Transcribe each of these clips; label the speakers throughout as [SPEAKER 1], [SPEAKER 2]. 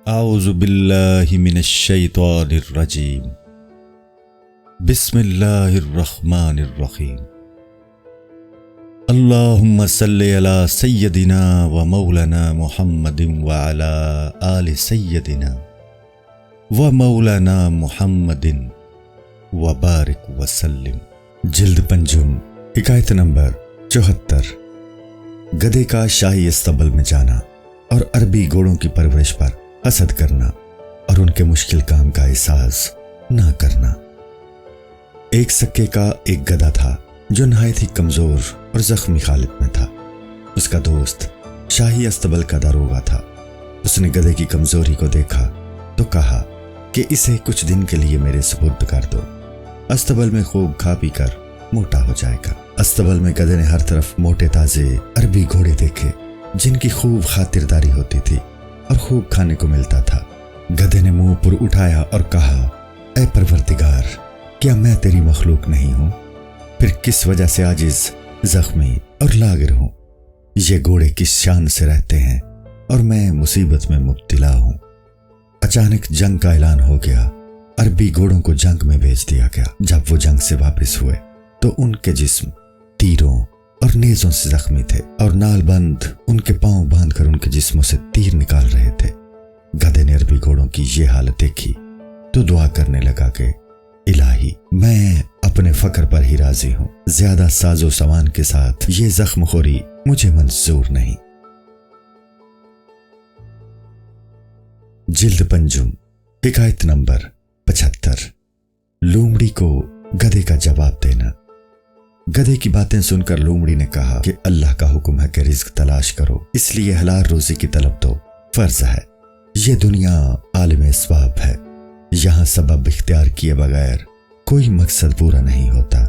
[SPEAKER 1] اعوذ باللہ من الشیطان الرجیم بسم اللہ الرحمن الرحیم اللہم صلی علی سیدنا و مولانا محمد وعلی آل سیدنا و مولانا محمد وبارک وسلم۔ جلد پنجم، حکایت نمبر 74۔ گدھے کا شاہی استبل میں جانا اور عربی گھوڑوں کی پرورش پر حسد کرنا اور ان کے مشکل کام کا احساس نہ کرنا۔ ایک سکے کا ایک گدھا تھا جو نہایت ہی کمزور اور زخمی حالت میں تھا۔ اس کا دوست شاہی استبل کا داروغہ تھا۔ اس نے گدھے کی کمزوری کو دیکھا تو کہا کہ اسے کچھ دن کے لیے میرے سپرد کر دو، استبل میں خوب کھا پی کر موٹا ہو جائے گا۔ استبل میں گدھے نے ہر طرف موٹے تازے عربی گھوڑے دیکھے جن کی خوب خاطرداری ہوتی تھی اور خوب کھانے کو ملتا تھا۔ گدھے نے منہ پر اٹھایا اور کہا، اے پروردگار، کیا میں تیری مخلوق نہیں ہوں؟ پھر کس وجہ سے عاجز، زخمی اور لاغر ہوں؟ یہ گھوڑے کس شان سے رہتے ہیں اور میں مصیبت میں مبتلا ہوں۔ اچانک جنگ کا اعلان ہو گیا۔ عربی گھوڑوں کو جنگ میں بھیج دیا گیا۔ جب وہ جنگ سے واپس ہوئے تو ان کے جسم تیروں اور نیزوں سے زخمی تھے اور نال بند ان کے پاؤں باندھ کر ان کے جسموں سے تیر نکال رہے تھے۔ گدھے نے عربی گھوڑوں کی یہ حالت دیکھی تو دعا کرنے لگا کہ الہی، میں اپنے فقر پر ہی راضی ہوں، زیادہ ساز و سامان کے ساتھ یہ زخم خوری مجھے منظور نہیں۔ جلد پنجم، حکایت نمبر 75۔ لومڑی کو گدھے کا جواب دینا۔ گدھے کی باتیں سن کر لومڑی نے کہا کہ اللہ کا حکم ہے کہ رزق تلاش کرو، اس لیے حلال روزی کی طلب تو فرض ہے۔ یہ دنیا عالم اسباب ہے، یہاں سبب اختیار کیے بغیر کوئی مقصد پورا نہیں ہوتا۔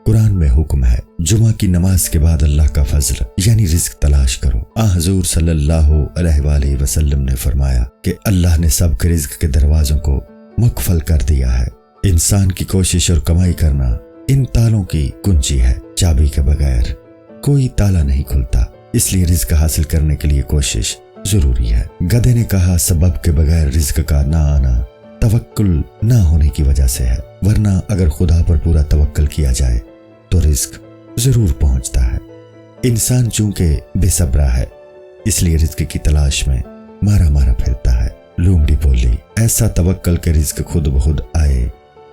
[SPEAKER 1] قرآن میں حکم ہے جمعہ کی نماز کے بعد اللہ کا فضل یعنی رزق تلاش کرو۔ حضور صلی اللہ علیہ وآلہ وسلم نے فرمایا کہ اللہ نے سب کے رزق کے دروازوں کو مقفل کر دیا ہے۔ انسان کی کوشش اور کمائی کرنا ان تالوں کی کنجی ہے، چابی کے بغیر کوئی تالا نہیں کھلتا، اس لیے رزق حاصل کرنے کے لیے کوشش ضروری ہے۔ گدھے نے کہا سبب کے بغیر رزق کا نہ آنا توکل نہ ہونے کی وجہ سے ہے، ورنہ اگر خدا پر پورا توکل کیا جائے تو رزق ضرور پہنچتا ہے۔ انسان چونکہ بے صبرا ہے اس لیے رزق کی تلاش میں مارا پھرتا ہے۔ لومڑی بولی، ایسا توکل کہ رزق خود بخود آئے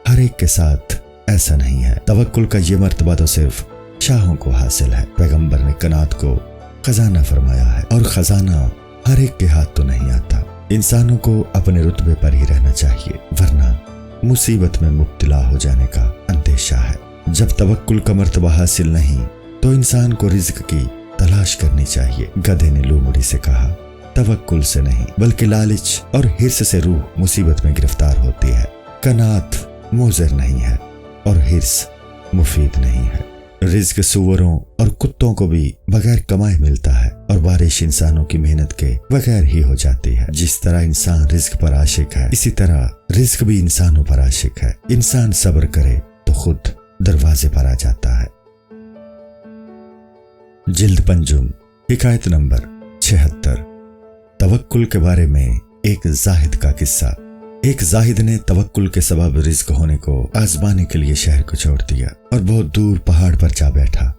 [SPEAKER 1] ہر ایک کے ساتھ ایسا نہیں ہے۔ توکل کا یہ مرتبہ تو صرف شاہوں کو حاصل ہے۔ پیغمبر نے قناعت کو خزانہ فرمایا ہے اور خزانہ ہر ایک کے ہاتھ تو نہیں آتا۔ انسانوں کو اپنے رتبے پر ہی رہنا چاہیے، ورنہ مصیبت میں مبتلا ہو جانے کا اندیشہ ہے۔ جب توکل کا مرتبہ حاصل نہیں تو انسان کو رزق کی تلاش کرنی چاہیے۔ گدھے نے لومڑی سے کہا، توکل سے نہیں بلکہ لالچ اور حرص سے روح مصیبت میں گرفتار ہوتی ہے۔ قناعت مضر نہیں ہے اور حرص مفید نہیں ہے۔ رزق سوروں اور کتوں کو بھی بغیر کمائے ملتا ہے اور بارش انسانوں کی محنت کے بغیر ہی ہو جاتی ہے۔ جس طرح انسان رزق پر عاشق ہے، اسی طرح رزق بھی انسانوں پر عاشق ہے۔ انسان صبر کرے تو خود دروازے پر آ جاتا ہے۔ جلد پنجم، حکایت نمبر 76۔ توکل کے بارے میں ایک زاہد کا قصہ۔ ایک زاہد نے توکل کے سبب رزق ہونے کو آزمانے کے لیے شہر کو چھوڑ دیا اور بہت دور پہاڑ پر جا بیٹھا۔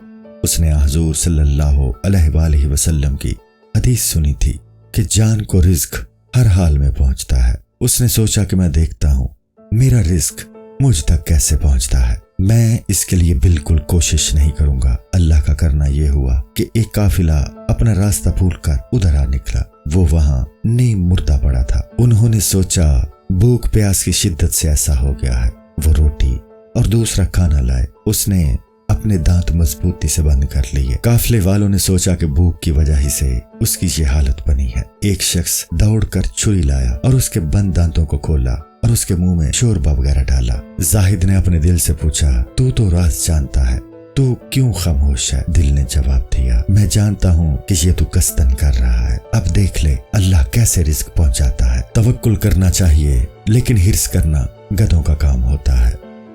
[SPEAKER 1] اس نے حضور صلی اللہ علیہ وآلہ وسلم کی حدیث سنی تھی کہ جان کو رزق ہر حال میں پہنچتا ہے۔ اس نے سوچا کہ میں دیکھتا ہوں میرا رزق مجھ تک کیسے پہنچتا ہے، میں اس کے لیے بالکل کوشش نہیں کروں گا۔ اللہ کا کرنا یہ ہوا کہ ایک قافلہ اپنا راستہ بھول کر ادھر آ نکلا۔ وہ وہاں نیم مردہ پڑا تھا۔ انہوں نے سوچا بھوک پیاس کی شدت سے ایسا ہو گیا ہے۔ وہ روٹی اور دوسرا کھانا لائے۔ اس نے اپنے دانت مضبوطی سے بند کر لیے۔ قافلے والوں نے سوچا کہ بھوک کی وجہ ہی سے اس کی یہ حالت بنی ہے۔ ایک شخص دوڑ کر چھری لایا اور اس کے بند دانتوں کو کھولا اور اس کے منہ میں شوربہ وغیرہ ڈالا۔ زاہد نے اپنے دل سے پوچھا، تو راز جانتا ہے، تو کیوں خاموش ہے؟ دل نے جواب دیا، میں جانتا ہوں کہ یہ تو قصدن کر رہا ہے، اب دیکھ لے اللہ کیسے رزق پہنچاتا ہے۔ توکل کرنا چاہیے لیکن حرص کرنا گدھوں کا کام ہوتا ہے۔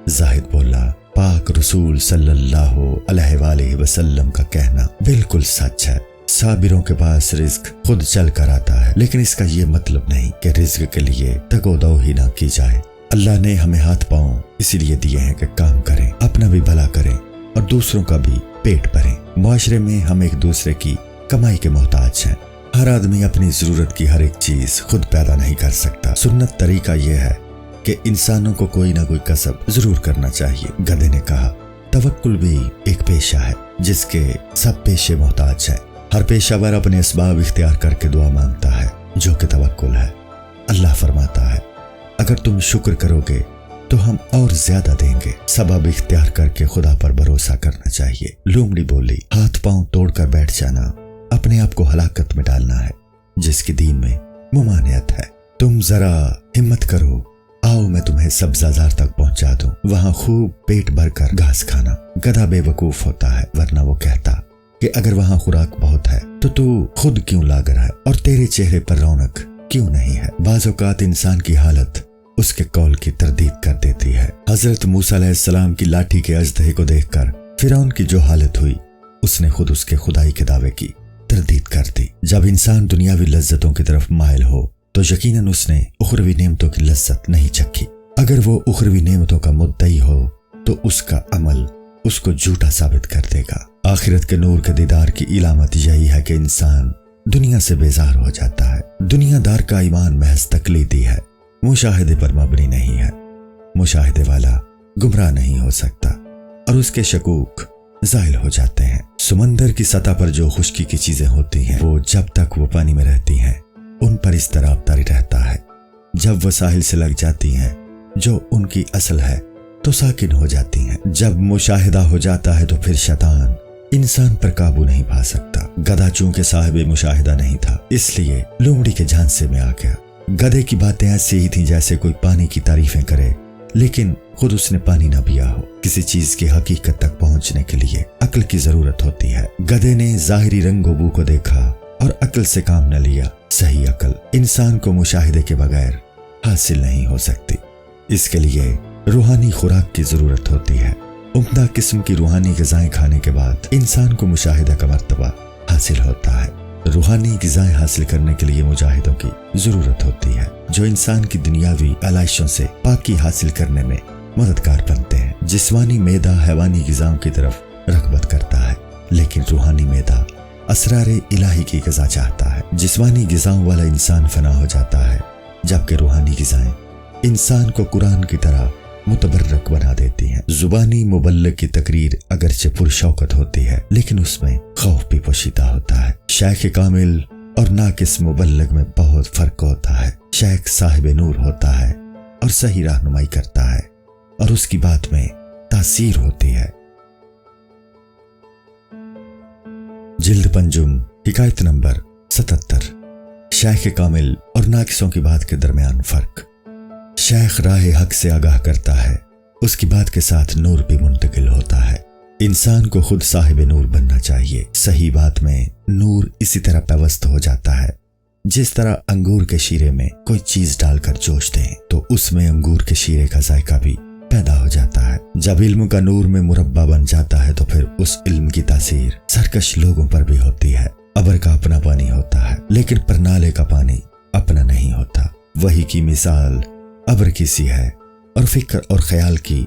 [SPEAKER 1] زاہد بولا، پاک رسول صلی اللہ علیہ وآلہ وسلم کا کہنا بالکل سچ ہے، साबिरों के पास रिज्क खुद चल कर आता है, लेकिन इसका ये मतलब नहीं कि रिज्क के लिए तगोदो ही ना की जाए। अल्लाह ने हमें हाथ पांव इसीलिए दिए हैं कि काम करें, अपना भी भला करें और दूसरों का भी पेट भरें। मुआशरे में हम एक दूसरे की कमाई के मोहताज हैं। हर आदमी अपनी जरूरत की हर एक चीज खुद पैदा नहीं कर सकता। सुन्नत तरीका यह है कि इंसानों को कोई ना कोई कसब जरूर करना चाहिए। गधे ने कहा, तवक्कुल भी एक पेशा है जिसके सब पेशे मोहताज हैं। हर पेशावर अपने असबाब इख्तियार करके दुआ मांगता है, जो कि तवक्कुल है। अल्लाह फरमाता है, अगर तुम शुक्र करोगे तो हम और ज्यादा देंगे। सबब इख्तियार करके खुदा पर भरोसा करना चाहिए। लोमड़ी बोली, हाथ पांव तोड़कर बैठ जाना अपने आप को हलाकत में डालना है, जिसकी दीन में मुमानियत है। तुम जरा हिम्मत करो, आओ मैं तुम्हें सब्जाजार तक पहुंचा दूं, वहां खूब पेट भरकर घास खाना। गधा बेवकूफ होता है, वरना वो कहता कि अगर वहां खुराक बहुत है तो तू खुद क्यों लागर है और तेरे चेहरे पर रौनक क्यों नहीं है। बाज़ औक़ात इंसान की हालत उसके कौल की तरदीद कर देती है। हजरत मूसा अलैहिस्सलाम की लाठी के अजदहे को देखकर फिरौन की जो हालत हुई, उसने खुद उसके खुदाई के दावे की तरदीद कर दी। जब इंसान दुनियावी लज्जतों की तरफ माइल हो तो यकीनन उसने उखरवी नेमतों की लज्जत नहीं चखी। अगर वो उखरवी नेमतों का मुद्दई हो तो उसका अमल उसको झूठा साबित कर देगा। आखिरत के नूर के दीदार की इलामत यही है कि इंसान दुनिया से बेजार हो जाता है। दुनियादार का ईमान महज तकलीदी है, मुशाहिदे पर मबनी नहीं है। मुशाहिदे वाला गुमराह नहीं हो सकता और उसके शकूक ज़ाहिल हो जाते हैं। समंदर की सतह पर जो खुश्की की चीजें होती हैं, वो जब तक वो पानी में रहती हैं उन पर इस्तराब तारी रहता है। जब वो साहिल से लग जाती हैं, जो उनकी असल है, तो साकिन हो जाती हैं। जब मुशाहिदा हो जाता है तो फिर शैतान इंसान पर काबू नहीं पा सकता। गधा चूंकि साहिब मुशाहिदा नहीं था, इसलिए लोमड़ी के झांसे में आ गया। गधे की बातें ऐसी ही थी जैसे कोई पानी की तारीफें करे, लेकिन खुद उसने पानी ना पिया हो। किसी चीज की हकीकत तक पहुंचने के लिए अक्ल की जरूरत होती है। गधे ने जाहिरी रंगो बू को देखा और अक्ल से काम न लिया। सही अक्ल इंसान को मुशाहिदे के बगैर हासिल नहीं हो सकती। इसके लिए रूहानी खुराक की जरूरत होती है। उम्दा किस्म की रूहानी ग़िज़ाएं खाने के बाद इंसान को मुशाहिदा का मर्तबा हासिल होता है। रूहानी ग़िज़ाएं हासिल करने के लिए मुजाहिदों की जरूरत होती है, जो इंसान की दुनियावी आलाइशों से पाकी हासिल करने में मददगार बनते हैं। जिस्मानी मैदा हैवानी ग़िज़ाओं की तरफ रग़बत करता है, लेकिन रूहानी मैदा असरारे इलाही की ग़िज़ा चाहता है। जिस्मानी ग़िज़ाओं वाला इंसान फना हो जाता है, जबकि रूहानी ग़िज़ाएं इंसान को कुरान की तरह मुतबर्रक बना देती हैं। जुबानी मुबल्लिग की तकरीर अगरचे पुरशौकत होती है, लेकिन उसमें खौफ भी पोशीदा होता है। शेख कामिल और नाकिस मुबल्लिग में बहुत फर्क होता है। शेख साहिब नूर होता है और सही रहनुमाई करता है और उसकी बात में तासीर होती है। जिल्द पंजुम, हिकायत नंबर 77। शेख कामिल और नाकिसों की बात के दरमियान फर्क। शेख राह हक से आगाह करता है, उसकी बात के साथ नूर भी मुंतकिल होता है। इंसान को खुद साहिब नूर बनना चाहिए। सही बात में नूर इसी तरह पेवस्त हो जाता है जिस तरह अंगूर के शीरे में कोई चीज डालकर जोश दें तो उसमें अंगूर के शीरे का जायका भी पैदा हो जाता है। जब इल्म का नूर में मुरब्बा बन जाता है तो फिर उस इल्म की तासीर सरकश लोगों पर भी होती है। अबर का अपना पानी होता है, लेकिन परनाले का पानी अपना नहीं होता। वही की मिसाल अबर की सी है और फिक्र और ख्याल की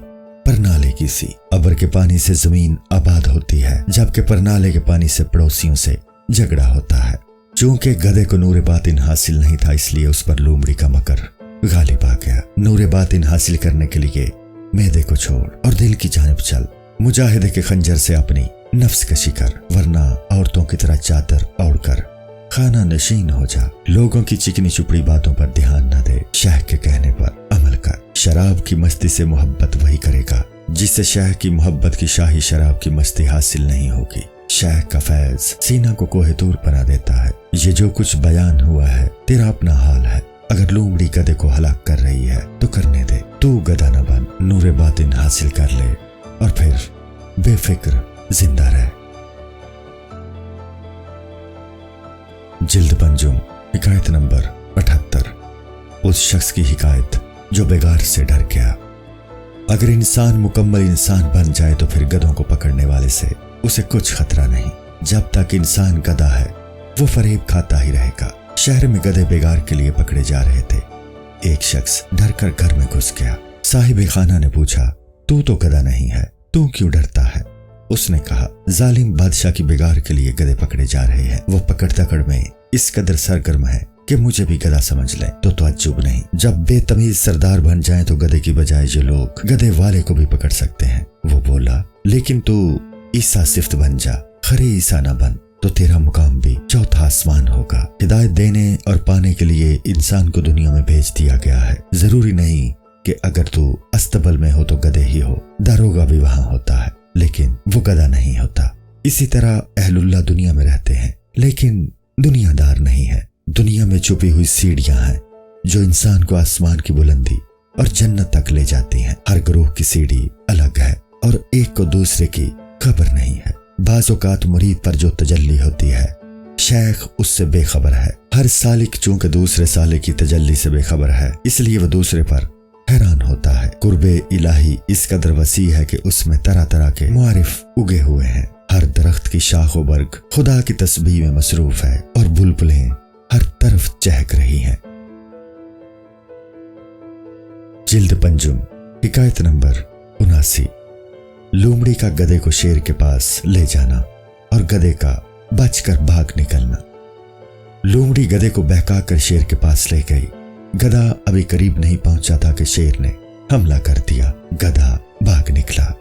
[SPEAKER 1] परनाले की सी। अबर के पानी से जमीन आबाद होती है, जबकि परनाले के पानी से पड़ोसियों से झगड़ा होता है। चूंकि गधे को नूर बातिन हासिल नहीं था, इसलिए उस पर लोमड़ी का मकर गालिब आ गया। नूर बातिन हासिल करने के लिए मैदे को छोड़ और दिल की जानिब चल। मुजाहिदे के खंजर से अपनी नफ्स कशी कर, वरना औरतों की तरह चादर ओढ़कर खाना नशीन हो जा। लोगों की चिकनी चुपड़ी बातों पर ध्यान न दे, शेख के कहने पर अमल कर। शराब की मस्ती से मोहब्बत वही करेगा जिससे शेख की मोहब्बत की शाही शराब की मस्ती हासिल नहीं होगी। शेख का फैज सीना को कोहितूर बना देता है। ये जो कुछ बयान हुआ है तेरा अपना हाल है। अगर लोमड़ी गधे को हलाक कर रही है तो करने दे, तू गधा न बन। नूर बातिन हासिल कर ले और फिर बेफिक्र जिंदा रह। जिल्द पंजुम, हिकायत नंबर 78। उस शख्स की हिकायत जो बेगार से डर गया। अगर इंसान मुकम्मल इंसान बन जाए तो फिर गधों को पकड़ने वाले से उसे कुछ खतरा नहीं। जब तक इंसान गधा है वो फरेब खाता ही रहेगा। शहर में गधे बेगार के लिए पकड़े जा रहे थे। एक शख्स डर कर घर में घुस गया। साहिब खाना ने पूछा, तू तो गधा नहीं है, तू क्यों डरता है? उसने कहा, जालिम बादशाह की बेगार के लिए गधे पकड़े जा रहे हैं। वो पकड़ दकड़ में इस कदर सरगर्म है कि मुझे भी गधा समझ ले तो ताज्जुब नहीं। जब बेतमीज सरदार बन जाए तो गधे की बजाय जो लोग गधे वाले को भी पकड़ सकते हैं। वो बोला, लेकिन तू ईसा सिफ्त बन जा, खरे ईसा ना बन तो तेरा मुकाम भी चौथा आसमान होगा। हिदायत देने और पाने के लिए इंसान को दुनिया में भेज दिया गया है। जरूरी नहीं कि अगर तू अस्तबल में हो तो गधे ही हो, दारोगा भी वहां होता है लेकिन वो गधा नहीं होता। इसी तरह अहलुल्लाह दुनिया में रहते हैं लेकिन दुनियादार नहीं है। दुनिया में छुपी हुई सीढ़ियां हैं जो इंसान को आसमान की बुलंदी और जन्नत तक ले जाती हैं। हर ग्रोह की सीढ़ी अलग है और एक को दूसरे की खबर नहीं है। बाज़ औक़ात मुरीद पर जो तजल्ली होती है शेख उससे बेखबर है। हर सालिक चूंकि दूसरे सालिक की तजल्ली से बेखबर है इसलिए वह दूसरे पर हैरान होता है। कुर्बे इलाही इस कदर वसी है कि उसमें तरह तरह के मुआरिफ उगे हुए हैं। हर दरख्त की शाख व बर्ग खुदा की तस्बीह में मसरूफ है और बुलबुलें हर तरफ चहक रही हैं। जिल्द पंजुम, हिकायत नंबर 79। लोमड़ी का गधे को शेर के पास ले जाना और गधे का बचकर भाग निकलना। लोमड़ी गधे को बहका कर शेर के पास ले गई। गधा अभी करीब नहीं पहुंचा था कि शेर ने हमला कर दिया। गधा भाग निकला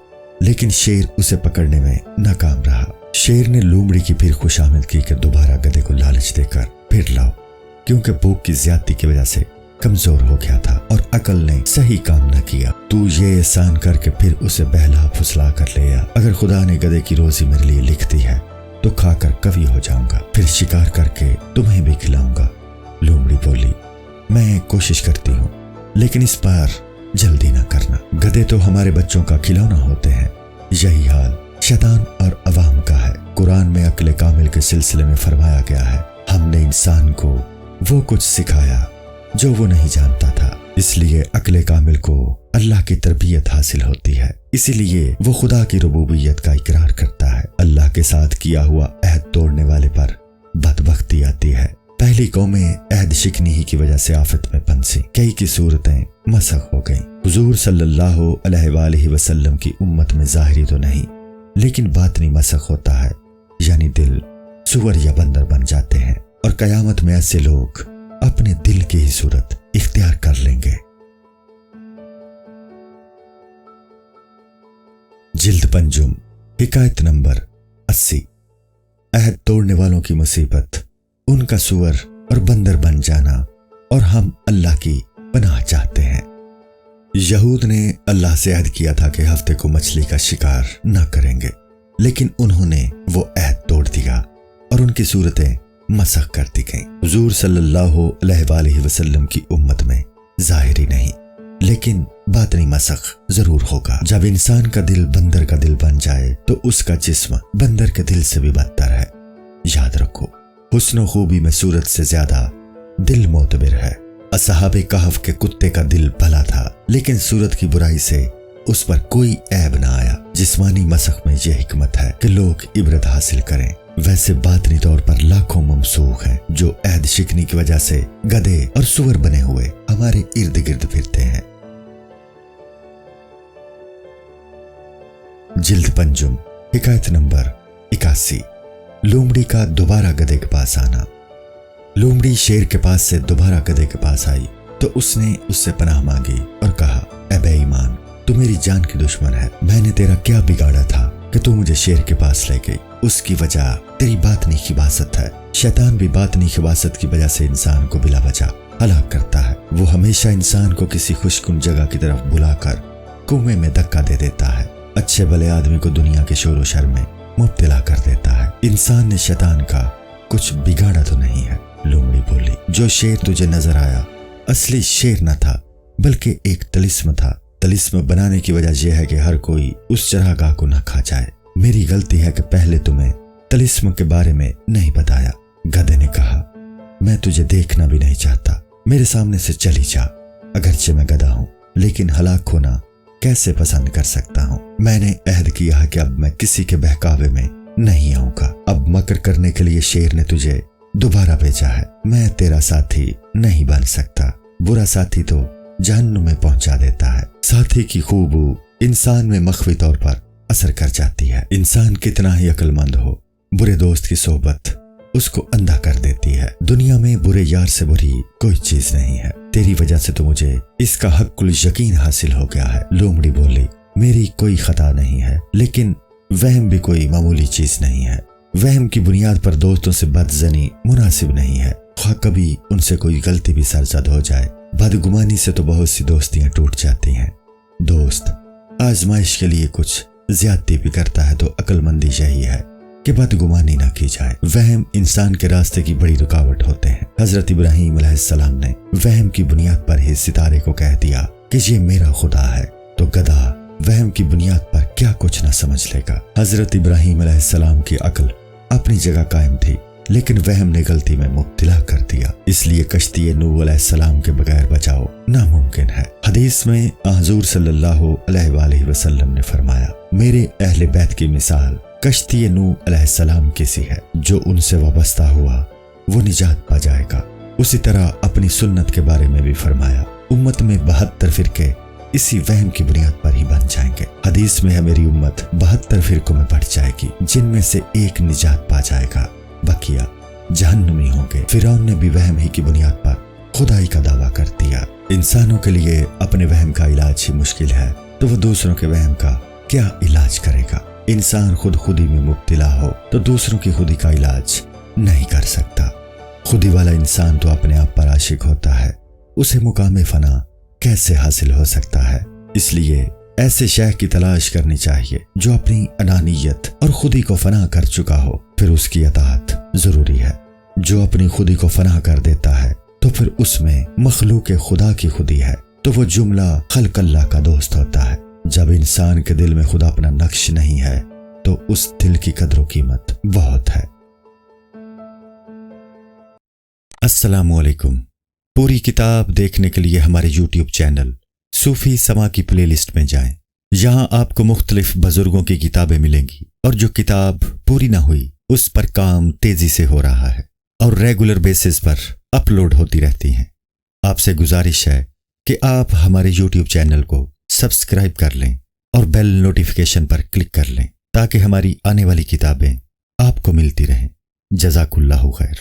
[SPEAKER 1] लेकिन शेर उसे पकड़ने में नाकाम रहा। शेर ने लोमड़ी की फिर खुशामद की कि दोबारा गधे को लालच देकर फिर लाओ, क्योंकि भूख की ज्यादती की वजह से कमजोर हो गया था और अकल ने सही काम न किया। तू ये एहसान करके फिर उसे बहला फुसला कर ले आ। अगर खुदा ने गधे की रोजी मेरे लिए लिख दी है तो खाकर कवि हो जाऊंगा, फिर शिकार करके तुम्हें भी खिलाऊंगा। लोमड़ी बोली, मैं कोशिश करती हूँ लेकिन इस बार जल्दी ना करना। गधे तो हमारे बच्चों का खिलौना होते हैं। यही हाल शैतान और अवाम का है। कुरान में अक्ल कामिल के सिलसिले में फरमाया गया है, हमने इंसान को वो कुछ सिखाया जो वो नहीं जानता था। इसलिए अक्ल कामिल को अल्लाह की तरबियत हासिल होती है। इसीलिए वो खुदा की रुबूबियत का इकरार करता है। अल्लाह के साथ किया हुआ अहद तोड़ने वाले पर बदबख्ती आती है। पहली कौमें अहद शिकनी ही की वजह से आफत में फंसी। कई की सूरतें मसख हो गईं। हुजूर सल्लल्लाहु अलैहि वसल्लम की उम्मत में ज़ाहिरी तो नहीं लेकिन बातनी मसख होता है, यानी दिल सुअर या बंदर बन जाते हैं और कयामत में ऐसे लोग अपने दिल की ही सूरत इख्तियार कर लेंगे। जिल्द पंजुम, हिकायत नंबर 80। अहद तोड़ने वालों की मुसीबत, उनका सुअर और बंदर बन जाना और हम अल्लाह की पनाह चाहते हैं। यहूद ने अल्लाह से अहद किया था कि हफ्ते को मछली का शिकार न करेंगे, लेकिन उन्होंने वो अहद तोड़ दिया और उनकी सूरतें मसख कर दी गईं। हुजूर सल्लल्लाहु अलैहि वसल्लम की उम्मत में ज़ाहिरी नहीं लेकिन बातनी मसख जरूर होगा। जब इंसान का दिल बंदर का दिल बन जाए तो उसका जिस्म बंदर के दिल से भी बदतर है। याद रखो, हुस्न खूबी में सूरत से ज्यादा दिल मोतबिर है। असहाबे कहफ के कुत्ते का दिल भला था लेकिन सूरत की बुराई से उस पर कोई ऐब ना आया। जिस्मानी मसख में यह हिकमत है कि लोग इबरत हासिल करें। वैसे बातनी तौर पर लाखों ममसूख हैं जो अहद शिकनी की वजह से गधे और सुअर बने हुए हमारे इर्द गिर्द फिरते हैं। जिल्द पंजुम, हिकायत नंबर 81। लोमड़ी का दोबारा गधे के पास आना। लोमड़ी शेर के पास से दोबारा गधे के पास आई तो उसने उससे पनाह मांगी और कहा, ऐ बेईमान, तू मेरी जान की दुश्मन है। मैंने तेरा क्या बिगाड़ा था कि तू मुझे शेर के पास ले गई? उसकी वजह तेरी बातनी खिबासत है। शैतान भी बातनी खिबासत की वजह से इंसान को बिला वजह हलाक करता है। वो हमेशा इंसान को किसी खुशकुन जगह की तरफ बुलाकर कुएं में धक्का दे देता है। अच्छे भले आदमी को दुनिया के शोर व शर में मुब्तला कर देता है। इंसान ने शैतान का कुछ बिगाड़ा तो नहीं है। लोमड़ी बोली, जो शेर तुझे नजर आया असली शेर न था बल्कि एक तलिस्म था। तलिस्म बनाने की वजह यह है कि हर कोई उस चरागाह को न खा जाए। मेरी गलती है कि पहले तुम्हें तलिस्म के बारे में नहीं बताया। गधे ने कहा, मैं तुझे देखना भी नहीं चाहता, मेरे सामने से चली जा। अगरचे मैं गधा हूं लेकिन हलाक होना कैसे पसंद कर सकता हूं। मैंने अहद किया है कि अब मैं किसी के बहकावे में नहीं आऊंगा। अब मकर करने के लिए शेर ने तुझे दोबारा भेजा है। मैं तेरा साथी नहीं बन सकता। बुरा साथी तो जहन्नुम में पहुंचा देता है। साथी की खूबू इंसान में मख्फी तौर पर असर कर जाती है। इंसान कितना ही अक्लमंद हो, बुरे दोस्त की सोहबत उसको अंधा कर देती है। दुनिया में बुरे यार से बुरी कोई चीज नहीं है। तेरी वजह से तो मुझे इसका हक़्क़ुल यकीन हासिल हो गया है। लोमड़ी बोली, मेरी कोई खता नहीं है, लेकिन वहम भी कोई मामूली चीज नहीं है। वहम की बुनियाद पर दोस्तों से बदजनी मुनासिब नहीं है, ख्वाह कभी उनसे कोई गलती भी सरजद हो जाए। बदगुमानी से तो बहुत सी दोस्तियां टूट जाती हैं। दोस्त आजमाइश के लिए कुछ ज्यादती भी करता है तो अक्लमंदी यही है कि बदगुमानी ना की जाए। वहम इंसान के रास्ते की बड़ी रुकावट होते हैं। हजरत इब्राहीम अलैहिस्सलाम ने वहम की बुनियाद पर ही सितारे को कह दिया कि ये मेरा खुदा है, तो गधा वहम की बुनियाद पर क्या कुछ ना समझ लेगा। हजरत इब्राहीम अलैहिस्सलाम की अक्ल अपनी जगह कायम थी, लेकिन वहम ने गलती में मुब्तला कर दिया। इसलिए कश्ती नूह अलैहिस्सलाम के बगैर बचाओ नामुमकिन है। हदीस में हुज़ूर सल्लल्लाहु अलैहि वसल्लम ने फरमाया, मेरे अहले बैत की मिसाल कश्ती नूह अलैहिस्सलाम की सी है। जो उनसे वाबस्ता हुआ वो निजात पा जाएगा। उसी तरह अपनी सुन्नत के बारे में भी फरमाया, उम्मत में 72 फिरके इसी वहम की बुनियाद पर ही बन जाएंगे। हदीस में है, मेरी उम्मत 72 फिरकों में बढ़ जाएगी, जिनमें से एक निजात पा जाएगा, बकिया जहन्नुमी होंगे। फिरौन ने भी वहम ही की बुनियाद पर खुदाई का दावा कर दिया। इंसानों के लिए अपने वहम का इलाज ही मुश्किल है, तो वो दूसरों के वहम का क्या इलाज करेगा। इंसान खुदी में मुब्तला हो तो दूसरों की खुदी का इलाज नहीं कर सकता। खुदी वाला इंसान तो अपने आप पर आशिक होता है, उसे मुकाम फना कैसे हासिल हो सकता है। इसलिए ऐसे शेख की तलाश करनी चाहिए जो अपनी अनानियत और खुदी को फना कर चुका हो, फिर उसकी अताअत जरूरी है। जो अपनी खुदी को फना कर देता है तो फिर उसमें मखलूक खुदा की खुदी है, तो वो जुमला खल्क अल्लाह का दोस्त होता है। जब इंसान के दिल में खुदा अपना नक्श नहीं है तो उस दिल की कदर कीमत बहुत है। अस्सलामु अलैकुम। पूरी किताब देखने के लिए हमारे YouTube चैनल सूफी समा की प्लेलिस्ट में जाएं। यहाँ आपको मुख्तलिफ बुजुर्गों की किताबें मिलेंगी और जो किताब पूरी ना हुई उस पर काम तेजी से हो रहा है और रेगुलर बेसिस पर अपलोड होती रहती हैं। आपसे गुजारिश है कि आप हमारे YouTube चैनल को सब्सक्राइब कर लें और बेल नोटिफिकेशन पर क्लिक कर लें ताकि हमारी आने वाली किताबें आपको मिलती रहें। जज़ाकुल्लाहु खैर।